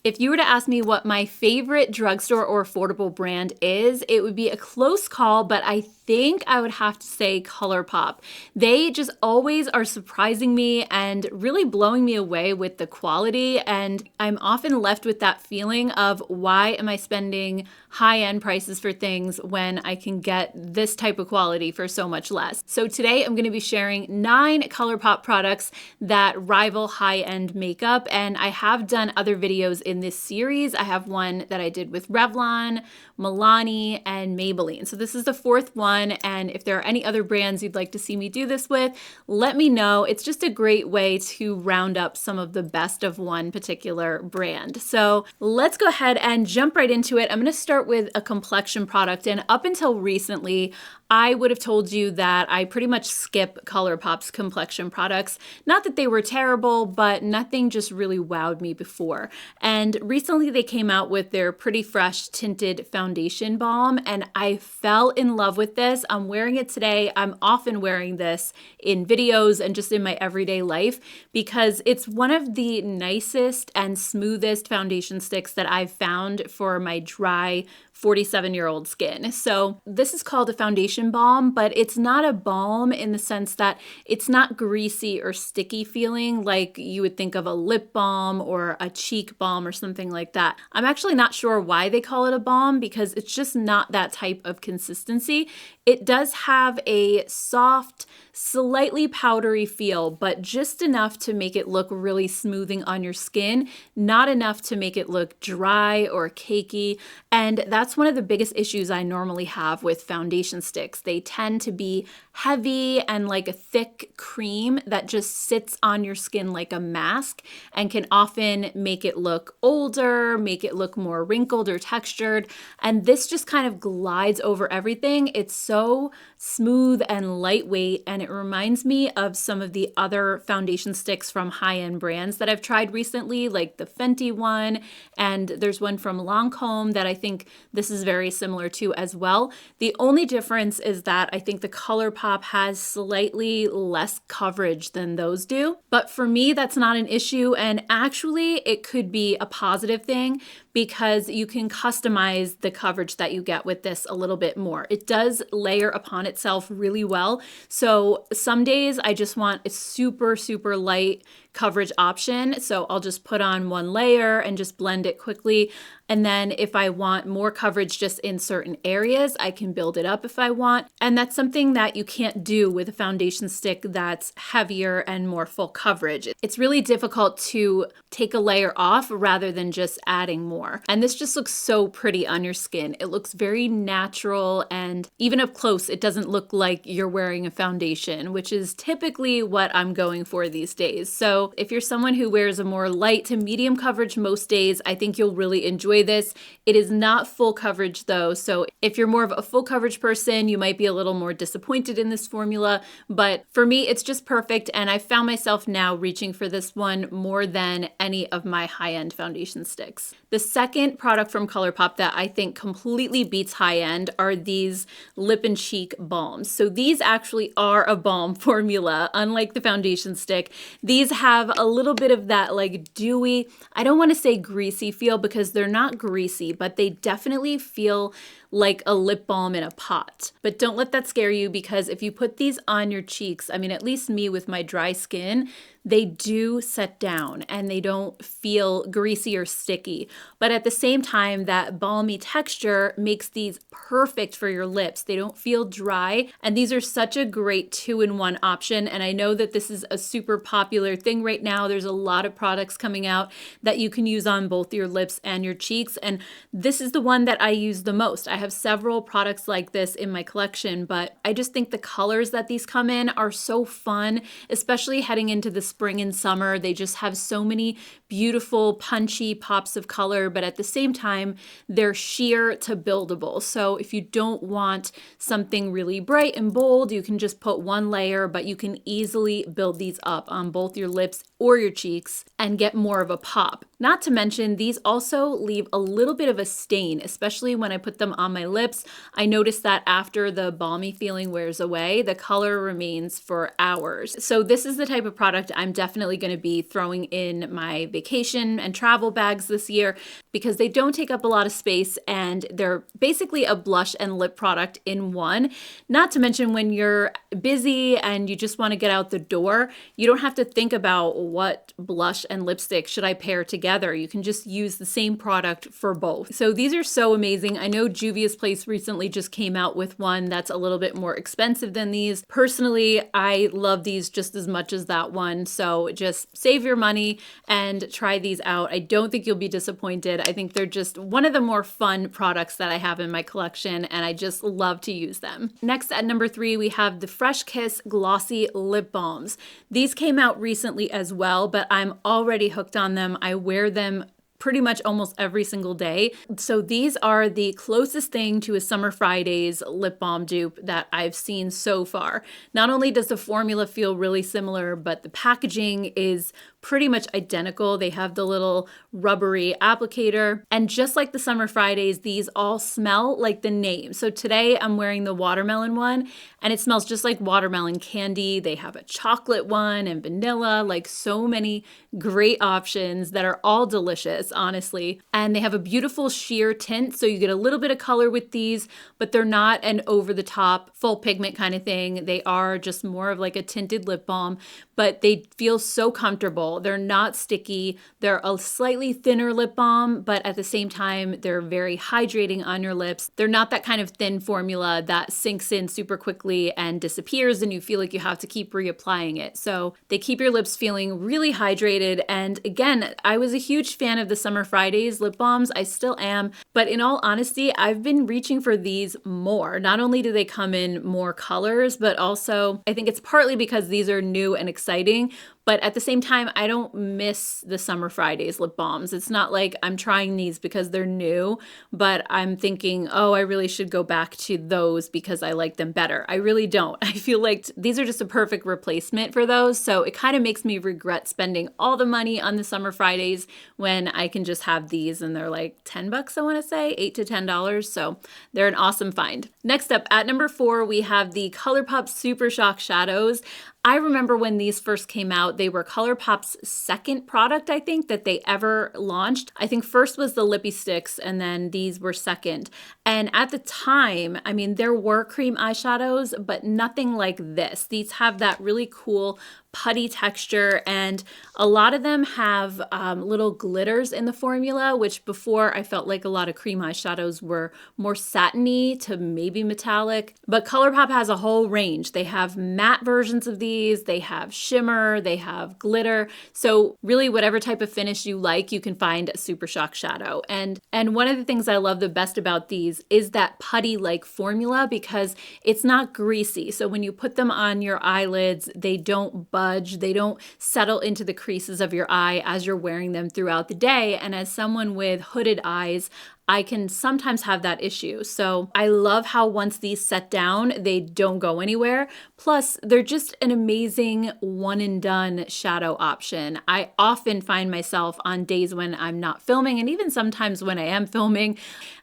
If you were to ask me what my favorite drugstore or affordable brand is, it would be a close call, but I think I would have to say ColourPop. They just always are surprising me and really blowing me away with the quality, and I'm often left with that feeling of why am I spending high-end prices for things when I can get this type of quality for so much less. So today I'm going to be sharing 9 ColourPop products that rival high-end makeup, and I have done other videos in this series. I have one that I did with Revlon, Milani, and Maybelline. So this is the 4th one, and if there are any other brands you'd like to see me do this with, let me know. It's just a great way to round up some of the best of one particular brand. So let's go ahead and jump right into it. I'm going to start with a complexion product, and up until recently, I would have told you that I pretty much skip ColourPop's complexion products. Not that they were terrible, but nothing just really wowed me before. And recently they came out with their Pretty Fresh Tinted Foundation Balm, and I fell in love with this. I'm wearing it today. I'm often wearing this in videos and just in my everyday life because it's one of the nicest and smoothest foundation sticks that I've found for my dry 47-year-old skin. So this is called a foundation balm, but it's not a balm in the sense that it's not greasy or sticky feeling like you would think of a lip balm or a cheek balm or something like that. I'm actually not sure why they call it a balm because it's just not that type of consistency. It does have a soft, slightly powdery feel, but just enough to make it look really smoothing on your skin, not enough to make it look dry or cakey. And that's one of the biggest issues I normally have with foundation sticks. They tend to be heavy and like a thick cream that just sits on your skin like a mask and can often make it look older, make it look more wrinkled or textured. And this just kind of glides over everything. It's so smooth and lightweight, and it reminds me of some of the other foundation sticks from high-end brands that I've tried recently, like the Fenty one, and there's one from Lancome that I think this is very similar to as well. The only difference is that I think the ColourPop has slightly less coverage than those do, but for me that's not an issue, and actually it could be a positive thing because you can customize the coverage that you get with this a little bit more. It does layer upon itself really well. So some days I just want a super, super light coverage option. So I'll just put on one layer and just blend it quickly. And then if I want more coverage just in certain areas, I can build it up if I want. And that's something that you can't do with a foundation stick that's heavier and more full coverage. It's really difficult to take a layer off rather than just adding more. And this just looks so pretty on your skin. It looks very natural, and even up close, it doesn't look like you're wearing a foundation, which is typically what I'm going for these days. So if you're someone who wears a more light to medium coverage most days, I think you'll really enjoy this. It is not full coverage though, so if you're more of a full coverage person, you might be a little more disappointed in this formula, but for me, it's just perfect, and I found myself now reaching for this one more than any of my high-end foundation sticks. The second product from ColourPop that I think completely beats high-end are these lip and cheek balms. So these actually are a balm formula, unlike the foundation stick. These have a little bit of that like dewy, I don't want to say greasy feel because they're not greasy, but they definitely feel like a lip balm in a pot. But don't let that scare you, because if you put these on your cheeks, I mean, at least me with my dry skin, they do set down and they don't feel greasy or sticky. But at the same time, that balmy texture makes these perfect for your lips. They don't feel dry, and these are such a great 2-in-1 option. And I know that this is a super popular thing right now. There's a lot of products coming out that you can use on both your lips and your cheeks, and this is the one that I use the most. I have several products like this in my collection, but I just think the colors that these come in are so fun, especially heading into the spring and summer. They just have so many beautiful punchy pops of color, but at the same time, they're sheer to buildable. So if you don't want something really bright and bold, you can just put one layer, but you can easily build these up on both your lips or your cheeks and get more of a pop. Not to mention, these also leave a little bit of a stain, especially when I put them on my lips, I noticed that after the balmy feeling wears away, the color remains for hours. So this is the type of product I'm definitely going to be throwing in my vacation and travel bags this year because they don't take up a lot of space and they're basically a blush and lip product in one. Not to mention when you're busy and you just want to get out the door, you don't have to think about what blush and lipstick should I pair together. You can just use the same product for both. So these are so amazing. I know Juvia's Place recently just came out with one that's a little bit more expensive than these. Personally, I love these just as much as that one. So just save your money and try these out. I don't think you'll be disappointed. I think they're just one of the more fun products that I have in my collection, and I just love to use them. Next, at number 3, we have the Fresh Kiss Glossy Lip Balms. These came out recently as well, but I'm already hooked on them. I wear them pretty much almost every single day. So these are the closest thing to a Summer Fridays lip balm dupe that I've seen so far. Not only does the formula feel really similar, but the packaging is pretty much identical. They have the little rubbery applicator. And just like the Summer Fridays, these all smell like the name. So today I'm wearing the watermelon one and it smells just like watermelon candy. They have a chocolate one and vanilla, like so many great options that are all delicious, honestly. And they have a beautiful sheer tint. So you get a little bit of color with these, but they're not an over the top full pigment kind of thing. They are just more of like a tinted lip balm, but they feel so comfortable. They're not sticky. They're a slightly thinner lip balm, but at the same time, they're very hydrating on your lips. They're not that kind of thin formula that sinks in super quickly and disappears and you feel like you have to keep reapplying it. So they keep your lips feeling really hydrated. And again, I was a huge fan of the Summer Fridays lip balms. I still am. But in all honesty, I've been reaching for these more. Not only do they come in more colors, but also I think it's partly because these are new and exciting. But at the same time, I don't miss the Summer Fridays lip balms. It's not like I'm trying these because they're new, but I'm thinking, oh, I really should go back to those because I like them better. I really don't. I feel like these are just a perfect replacement for those. So it kind of makes me regret spending all the money on the Summer Fridays when I can just have these and they're like 10 bucks, I want to say, $8 to $10. So they're an awesome find. Next up at number 4, we have the ColourPop Super Shock Shadows. I remember when these first came out, they were ColourPop's second product, I think, that they ever launched. I think first was the Lippie sticks, and then these were second. And at the time, I mean, there were cream eyeshadows, but nothing like this. These have that really cool putty texture, and a lot of them have little glitters in the formula, which before I felt like a lot of cream eyeshadows were more satiny to maybe metallic. But ColourPop has a whole range. They have matte versions of these, they have shimmer, they have glitter. So really whatever type of finish you like, you can find a Super Shock shadow. And one of the things I love the best about these is that putty-like formula because it's not greasy. So when you put them on your eyelids, they don't budge. They don't settle into the creases of your eye as you're wearing them throughout the day. And as someone with hooded eyes, I can sometimes have that issue. So I love how once these set down, they don't go anywhere. Plus, they're just an amazing one and done shadow option. I often find myself on days when I'm not filming and even sometimes when I am filming.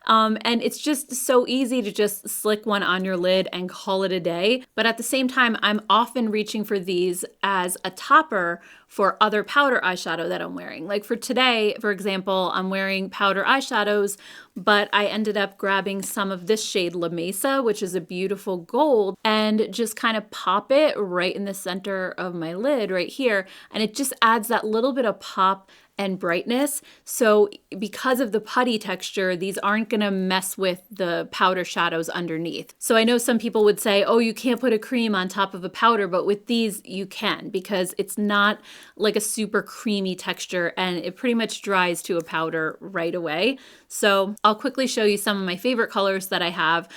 And it's just so easy to just slick one on your lid and call it a day. But at the same time, I'm often reaching for these as a topper for other powder eyeshadow that I'm wearing. Like for today, for example, I'm wearing powder eyeshadows, but I ended up grabbing some of this shade La Mesa, which is a beautiful gold, and just kind of pop it right in the center of my lid right here. And it just adds that little bit of pop and brightness. So because of the putty texture, these aren't going to mess with the powder shadows underneath. So I know some people would say, oh, you can't put a cream on top of a powder, but with these you can because it's not like a super creamy texture and it pretty much dries to a powder right away. So I'll quickly show you some of my favorite colors that I have.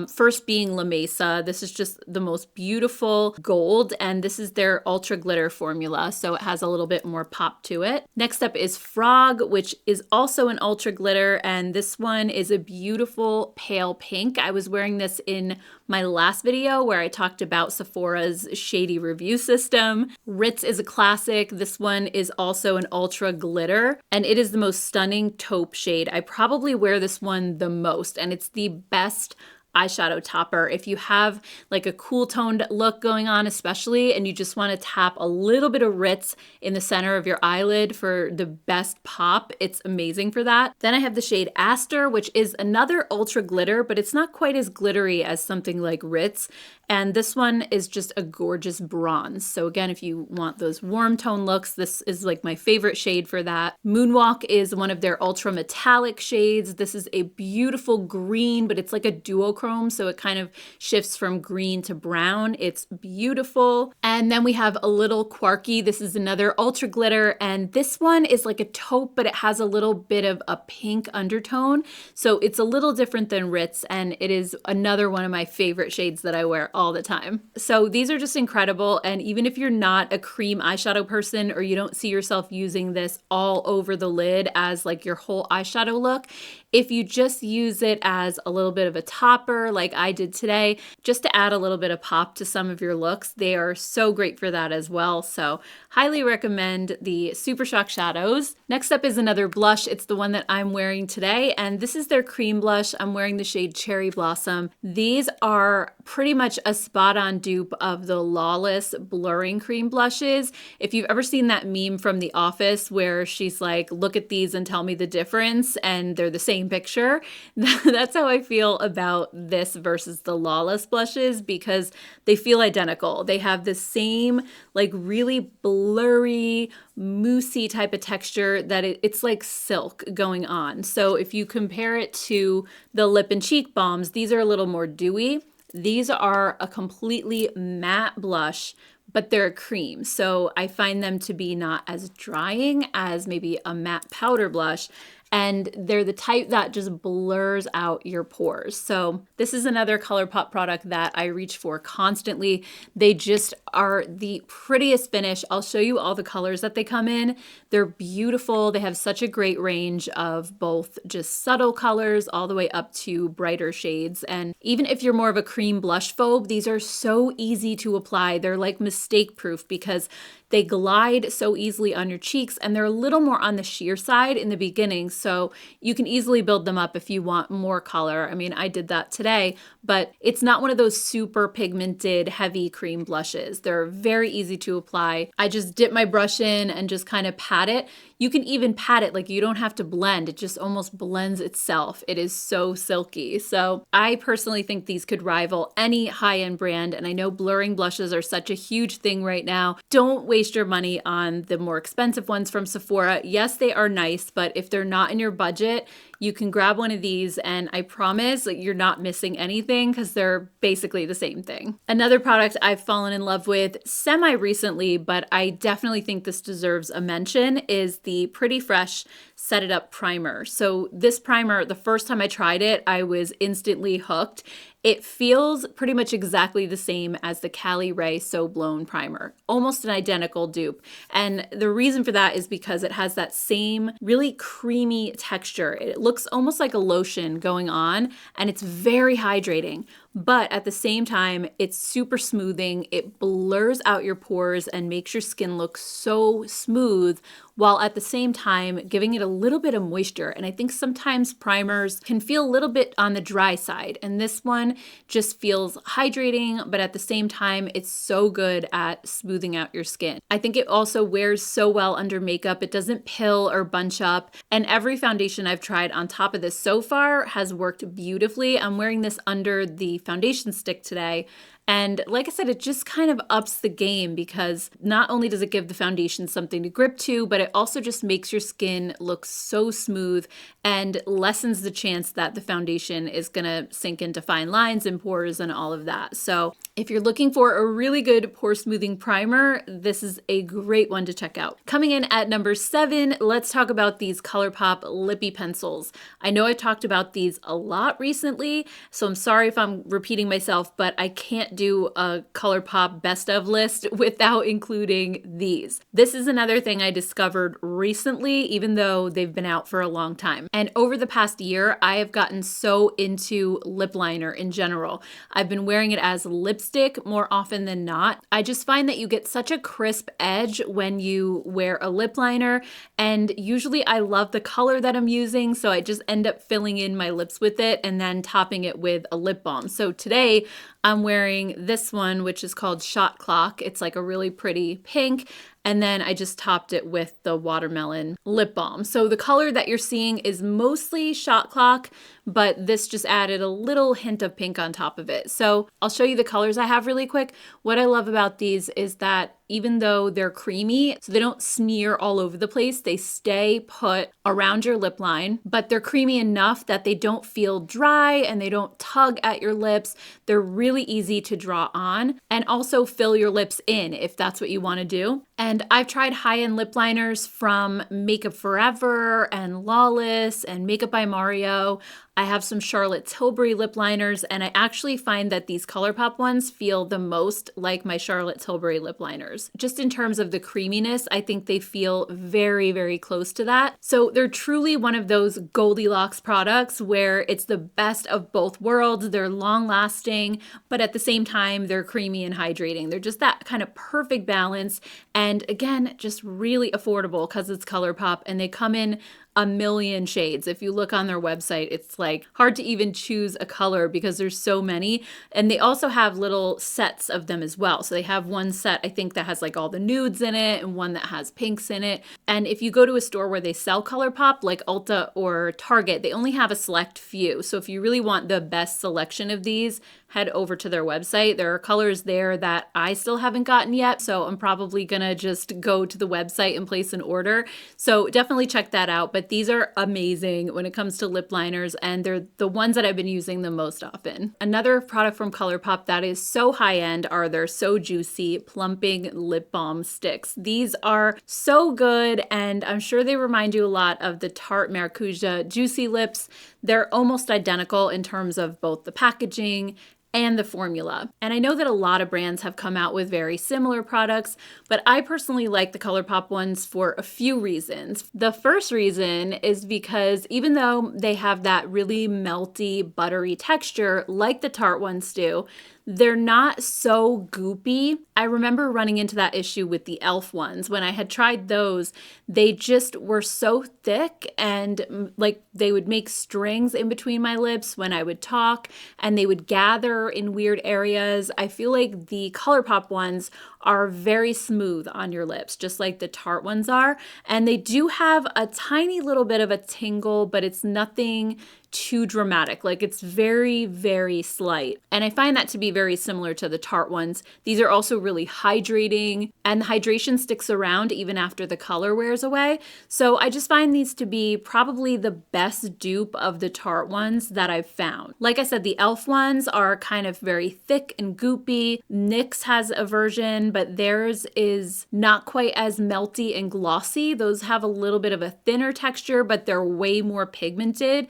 First being La Mesa. This is just the most beautiful gold, and this is their Ultra Glitter formula, so it has a little bit more pop to it. Next up up is Frog, which is also an ultra glitter, and this one is a beautiful pale pink. I was wearing this in my last video where I talked about Sephora's shady review system. Ritz is a classic. This one is also an ultra glitter, and it is the most stunning taupe shade. I probably wear this one the most, and it's the best eyeshadow topper. If you have like a cool toned look going on especially, and you just want to tap a little bit of Ritz in the center of your eyelid for the best pop, it's amazing for that. Then I have the shade Aster, which is another ultra glitter, but it's not quite as glittery as something like Ritz. And this one is just a gorgeous bronze. So again, if you want those warm tone looks, this is like my favorite shade for that. Moonwalk is one of their ultra metallic shades. This is a beautiful green, but it's like a duochrome, so it kind of shifts from green to brown. It's beautiful. And then we have a little Quarky. This is another ultra glitter, and this one is like a taupe, but it has a little bit of a pink undertone. So it's a little different than Ritz, and it is another one of my favorite shades that I wear all the time. So these are just incredible, and even if you're not a cream eyeshadow person or you don't see yourself using this all over the lid as like your whole eyeshadow look, if you just use it as a little bit of a topper like I did today, just to add a little bit of pop to some of your looks, they are so great for that as well. So highly recommend the Super Shock shadows. Next up is another blush. It's the one that I'm wearing today, and this is their cream blush. I'm wearing the shade Cherry Blossom. These are pretty much a spot-on dupe of the Lawless blurring cream blushes. If you've ever seen that meme from The Office where she's like, look at these and tell me the difference, and they're the same picture, that's how I feel about this versus the Lawless blushes, because they feel identical. They have the same like really blurry, moussey type of texture that it's like silk going on. So if you compare it to the lip and cheek balms, these are a little more dewy. These are a completely matte blush, but they're a cream. So I find them to be not as drying as maybe a matte powder blush. And they're the type that just blurs out your pores. So this is another ColourPop product that I reach for constantly. They just are the prettiest finish. I'll show you all the colors that they come in. They're beautiful. They have such a great range of both just subtle colors all the way up to brighter shades. And even if you're more of a cream blush phobe, these are so easy to apply. They're like mistake proof because they glide so easily on your cheeks, and they're a little more on the sheer side in the beginning, so you can easily build them up if you want more color. I mean, I did that today, but it's not one of those super pigmented, heavy cream blushes. They're very easy to apply. I just dip my brush in and just kind of pat it. You can even pat it, like you don't have to blend. It just almost blends itself. It is so silky. So I personally think these could rival any high-end brand, and I know blurring blushes are such a huge thing right now. Don't waste your money on the more expensive ones from Sephora. Yes, they are nice, but if they're not in your budget, you can grab one of these, and I promise that you're not missing anything because they're basically the same thing. Another product I've fallen in love with semi-recently, but I definitely think this deserves a mention, is the Pretty Fresh Set It Up Primer. So this primer, the first time I tried it, I was instantly hooked. It feels pretty much exactly the same as the Cali Ray So Blown primer, almost an identical dupe. And the reason for that is because it has that same really creamy texture. It looks almost like a lotion going on, and it's very hydrating. But at the same time, it's super smoothing. It blurs out your pores and makes your skin look so smooth, while at the same time giving it a little bit of moisture. And I think sometimes primers can feel a little bit on the dry side, and this one just feels hydrating, but at the same time, it's so good at smoothing out your skin. I think it also wears so well under makeup. It doesn't pill or bunch up, and every foundation I've tried on top of this so far has worked beautifully. I'm wearing this under the foundation stick today. And like I said, it just kind of ups the game because not only does it give the foundation something to grip to, but it also just makes your skin look so smooth and lessens the chance that the foundation is gonna sink into fine lines and pores and all of that. So if you're looking for a really good pore smoothing primer, this is a great one to check out. Coming in at number 7, let's talk about these ColourPop Lippie pencils. I know I talked about these a lot recently, so I'm sorry if I'm repeating myself, but I can't can't do a ColourPop best of list without including these. This is another thing I discovered recently, even though they've been out for a long time. And over the past year, I have gotten so into lip liner in general. I've been wearing it as lipstick more often than not. I just find that you get such a crisp edge when you wear a lip liner, and usually I love the color that I'm using, so I just end up filling in my lips with it and then topping it with a lip balm. So today I'm wearing this one, which is called Shot Clock. It's like a really pretty pink. And then I just topped it with the watermelon lip balm. So the color that you're seeing is mostly Shot Clock, but this just added a little hint of pink on top of it. So I'll show you the colors I have really quick. What I love about these is that even though they're creamy, so they don't smear all over the place, they stay put around your lip line, but they're creamy enough that they don't feel dry and they don't tug at your lips. They're really easy to draw on and also fill your lips in if that's what you want to do. And I've tried high-end lip liners from Makeup Forever and Lawless and Makeup by Mario. I have some Charlotte Tilbury lip liners, and I actually find that these ColourPop ones feel the most like my Charlotte Tilbury lip liners. Just in terms of the creaminess, I think they feel very, very close to that. So they're truly one of those Goldilocks products where it's the best of both worlds. They're long-lasting, but at the same time, they're creamy and hydrating. They're just that kind of perfect balance. And again, just really affordable because it's ColourPop, and they come in a million shades. If you look on their website, it's like hard to even choose a color because there's so many. And they also have little sets of them as well. So they have one set, I think, that has like all the nudes in it and one that has pinks in it. And if you go to a store where they sell ColourPop, like Ulta or Target, they only have a select few. So if you really want the best selection of these, head over to their website. There are colors there that I still haven't gotten yet, so I'm probably gonna just go to the website and place an order. So definitely check that out. But these are amazing when it comes to lip liners, and they're the ones that I've been using the most often. Another product from ColourPop that is so high-end are their So Juicy Plumping Lip Balm Sticks. These are so good, and I'm sure they remind you a lot of the Tarte Maracuja Juicy Lips. They're almost identical in terms of both the packaging and the formula. And I know that a lot of brands have come out with very similar products, but I personally like the ColourPop ones for a few reasons. The first reason is because even though they have that really melty, buttery texture like the Tarte ones do, they're not so goopy. I remember running into that issue with the e.l.f. ones. When I had tried those, they just were so thick and like they would make strings in between my lips when I would talk, and they would gather in weird areas. I feel like the ColourPop ones are very smooth on your lips, just like the Tarte ones are. And they do have a tiny little bit of a tingle, but it's nothing too dramatic. Like it's very, very slight. And I find that to be very similar to the Tarte ones. These are also really hydrating, and the hydration sticks around even after the color wears away. So I just find these to be probably the best dupe of the Tarte ones that I've found. Like I said, the e.l.f. ones are kind of very thick and goopy. NYX has a version, but theirs is not quite as melty and glossy. Those have a little bit of a thinner texture, but they're way more pigmented.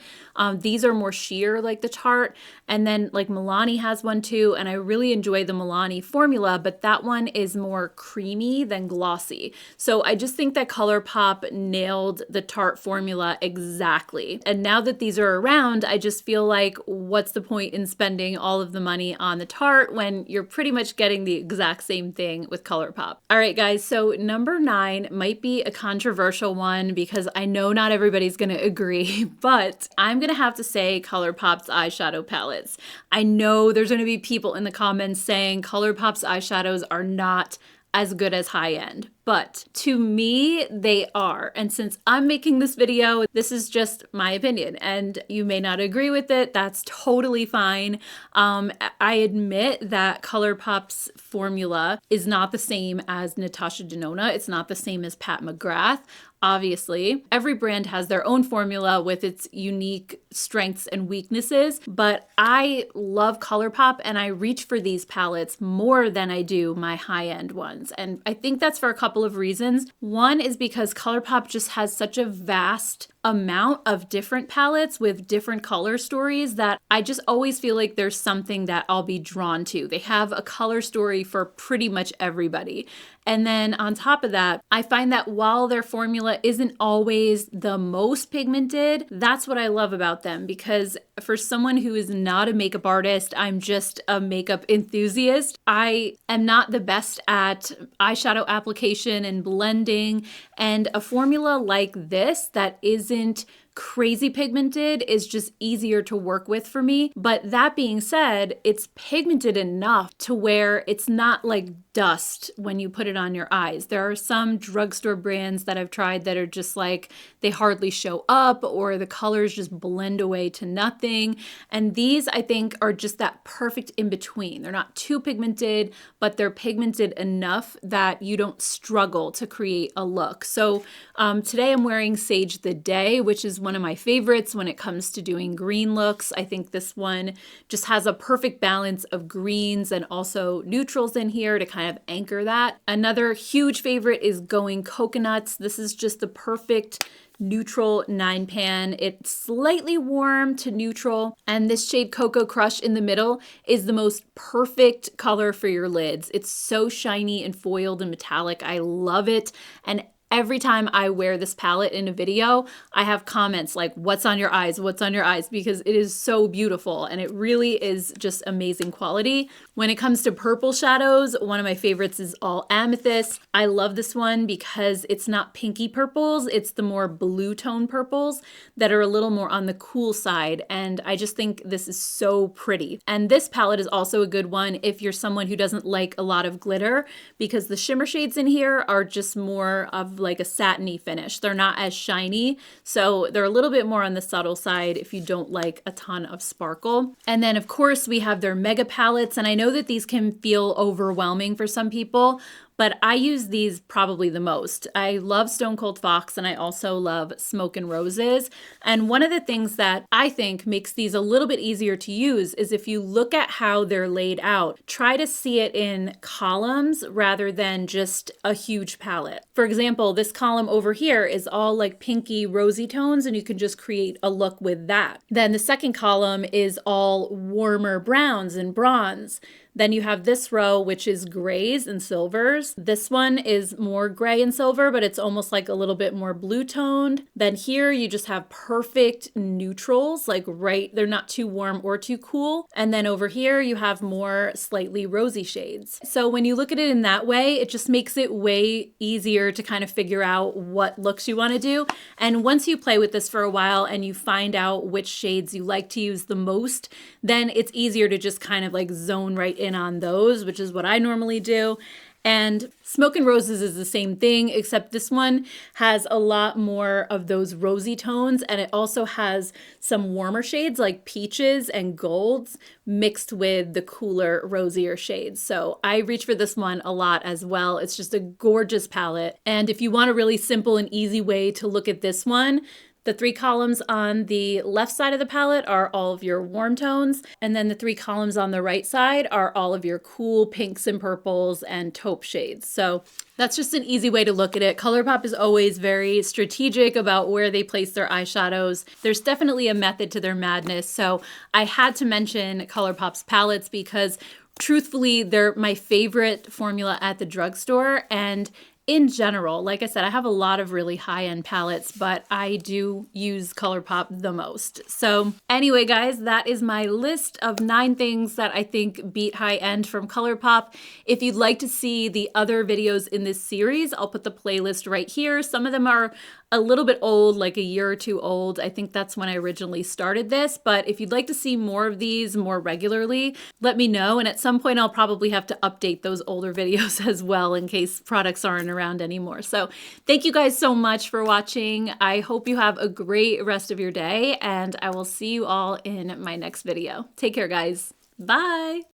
These are more sheer like the Tarte. And then like Milani has one too, and I really enjoy the Milani formula, but that one is more creamy than glossy. So I just think that ColourPop nailed the Tarte formula exactly. And now that these are around, I just feel like what's the point in spending all of the money on the Tarte when you're pretty much getting the exact same thing with ColourPop. All right, guys, so number 9 might be a controversial one because I know not everybody's gonna agree, but I'm gonna have to say ColourPop's eyeshadow palettes. I know there's gonna be people in the comments saying ColourPop's eyeshadows are not as good as high-end, but to me, they are. And since I'm making this video, this is just my opinion, and you may not agree with it. That's totally fine. I admit that ColourPop's formula is not the same as Natasha Denona. It's not the same as Pat McGrath. Obviously, every brand has their own formula with its unique strengths and weaknesses, but I love ColourPop and I reach for these palettes more than I do my high-end ones. And I think that's for a couple of reasons. One is because ColourPop just has such a vast amount of different palettes with different color stories that I just always feel like there's something that I'll be drawn to. They have a color story for pretty much everybody. And then on top of that, I find that while their formula isn't always the most pigmented, that's what I love about them, because for someone who is not a makeup artist, I'm just a makeup enthusiast. I am not the best at eyeshadow application and blending, and a formula like this that isn't crazy pigmented is just easier to work with for me. But that being said, it's pigmented enough to where it's not like dust when you put it on your eyes. There are some drugstore brands that I've tried that are just like, they hardly show up or the colors just blend away to nothing. And these I think are just that perfect in between. They're not too pigmented, but they're pigmented enough that you don't struggle to create a look. So today I'm wearing Sage the Day, which is one of my favorites when it comes to doing green looks. I think this one just has a perfect balance of greens and also neutrals in here to kind of anchor that. Another huge favorite is Going Coconuts. This is just the perfect neutral 9-pan. It's slightly warm to neutral, and this shade Cocoa Crush in the middle is the most perfect color for your lids. It's so shiny and foiled and metallic. I love it. And every time I wear this palette in a video, I have comments like, what's on your eyes? What's on your eyes? Because it is so beautiful and it really is just amazing quality. When it comes to purple shadows, one of my favorites is All Amethyst. I love this one because it's not pinky purples, it's the more blue tone purples that are a little more on the cool side. And I just think this is so pretty. And this palette is also a good one if you're someone who doesn't like a lot of glitter, because the shimmer shades in here are just more of like a satiny finish. They're not as shiny, so they're a little bit more on the subtle side if you don't like a ton of sparkle. And then of course we have their mega palettes, and I know that these can feel overwhelming for some people, but I use these probably the most. I love Stone Cold Fox and I also love Smoke and Roses. And one of the things that I think makes these a little bit easier to use is if you look at how they're laid out, try to see it in columns rather than just a huge palette. For example, this column over here is all like pinky rosy tones and you can just create a look with that. Then the second column is all warmer browns and bronze. Then you have this row, which is grays and silvers. This one is more gray and silver, but it's almost like a little bit more blue toned. Then here you just have perfect neutrals, like they're not too warm or too cool. And then over here you have more slightly rosy shades. So when you look at it in that way, it just makes it way easier to kind of figure out what looks you want to do. And once you play with this for a while and you find out which shades you like to use the most, then it's easier to just kind of like zone right in on those, which is what I normally do. And Smoke and Roses is the same thing, except this one has a lot more of those rosy tones, and it also has some warmer shades like peaches and golds mixed with the cooler, rosier shades. So I reach for this one a lot as well. It's just a gorgeous palette. And if you want a really simple and easy way to look at this one, the 3 columns on the left side of the palette are all of your warm tones, and then the 3 columns on the right side are all of your cool pinks and purples and taupe shades. So that's just an easy way to look at it. ColourPop is always very strategic about where they place their eyeshadows. There's definitely a method to their madness, so I had to mention ColourPop's palettes because truthfully, they're my favorite formula at the drugstore. And in general, like I said, I have a lot of really high-end palettes, but I do use ColourPop the most. So anyway, guys, that is my list of 9 things that I think beat high-end from ColourPop. If you'd like to see the other videos in this series, I'll put the playlist right here. Some of them are a little bit old, like a year or 2 old. I think that's when I originally started this, but if you'd like to see more of these more regularly, let me know. And at some point I'll probably have to update those older videos as well in case products aren't around anymore. So thank you guys so much for watching. I hope you have a great rest of your day, and I will see you all in my next video. Take care, guys. Bye.